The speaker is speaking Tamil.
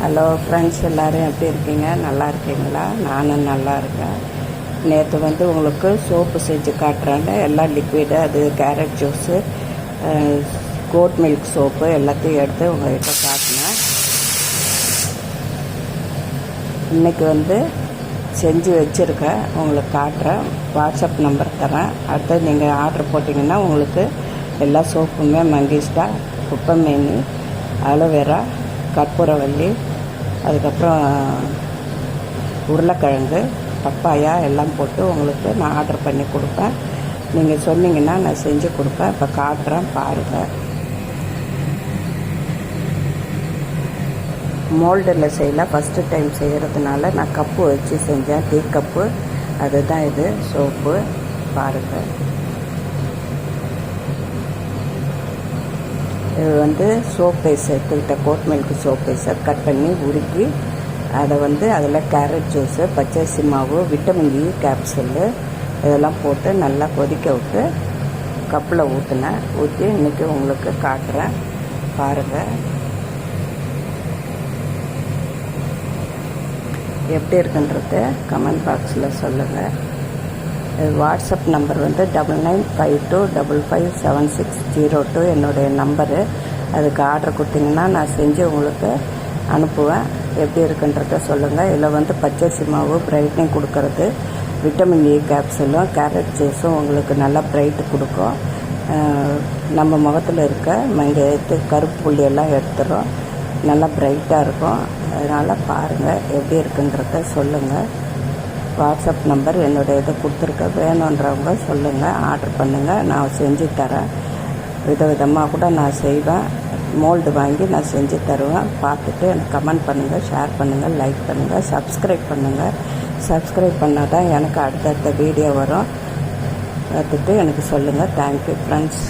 ஹலோ ஃப்ரெண்ட்ஸ், எல்லோரும் எப்படி இருக்கீங்க? நல்லா இருக்கீங்களா? நானும் நல்லா இருக்கேன். நேற்று உங்களுக்கு சோப்பு செஞ்சு காட்டுறேன்ல, எல்லாம் லிக்விடு, அது carrot juice, goat milk soap எல்லாத்தையும் எடுத்து உங்கள்கிட்ட காட்டினேன். இன்றைக்கி செஞ்சு வச்சுருக்கேன், உங்களுக்கு காட்டுறேன். வாட்ஸ்அப் நம்பர் தரேன். அடுத்து நீங்கள் ஆர்டர் போட்டிங்கன்னா உங்களுக்கு எல்லா சோப்புமே மங்கிஸ்டா, குப்பைமேனி, அலோவேரா, கற்பூரவல்லி, அதுக்கப்புறம் உருளைக்கிழங்கு, பப்பாயா எல்லாம் போட்டு உங்களுக்கு நான் ஆர்டர் பண்ணி கொடுப்பேன். நீங்கள் சொன்னீங்கன்னா நான் செஞ்சு கொடுப்பேன். இப்போ காட்டுறேன், பாருங்கள். மோல்டில் செய்யல, ஃபஸ்ட்டு டைம் செய்கிறதுனால நான் கப்பு வச்சு செஞ்சேன், டீ கப்பு. அதுதான் இது சோப்பு, பாருங்கள். இது சோப் பேஸ் எடுத்துக்கிட்ட கோட் மில்க் சோப் பேஸை கட் பண்ணி உருக்கி அதை அதில் கேரட் ஜூஸு, பச்சரிசி மாவு, விட்டமின் இ கேப்சூலு இதெல்லாம் போட்டு நல்லா கொதிக்க விட்டு கப்பில் ஊற்றி இன்றைக்கி உங்களுக்கு காட்டுறேன், பாருங்கள். எப்படி இருக்குன்றது கமெண்ட் பாக்ஸில் சொல்லுங்கள். வாட்ஸ்அப் நம்பர் 9952557602 என்னுடைய நம்பரு. அதுக்கு ஆர்டர் கொடுத்தீங்கன்னா நான் செஞ்சு உங்களுக்கு அனுப்புவேன். எப்படி இருக்குன்றத சொல்லுங்கள். இதில் பச்சரிசி மாவு பிரைட்னிங் கொடுக்கறது, விட்டமின் இ கேப்சூலும் கேரட் ஜூஸும் உங்களுக்கு நல்லா பிரைட்டு கொடுக்கும். நம்ம முகத்தில் இருக்க மஞ்சள் கருப்பு புள்ளியெல்லாம் எடுத்துடும், நல்லா பிரைட்டாக இருக்கும். அதனால் பாருங்கள், எப்படி இருக்குன்றத சொல்லுங்கள். வாட்ஸ்அப் நம்பர் என்னுடைய இதை கொடுத்துருக்க, வேணுன்றவங்க சொல்லுங்கள், ஆர்டர் பண்ணுங்கள், நான் செஞ்சு தரேன். விதவிதமாக கூட நான் செய்வேன். மோல்டு வாங்கி நான் செஞ்சு தருவேன். பார்த்துட்டு எனக்கு கமெண்ட் பண்ணுங்கள், ஷேர் பண்ணுங்கள், லைக் பண்ணுங்கள், சப்ஸ்கிரைப் பண்ணுங்கள். சப்ஸ்கிரைப் பண்ணால் தான் எனக்கு அடுத்தடுத்த வீடியோ வரும். பார்த்துட்டு எனக்கு சொல்லுங்கள். Thank you friends.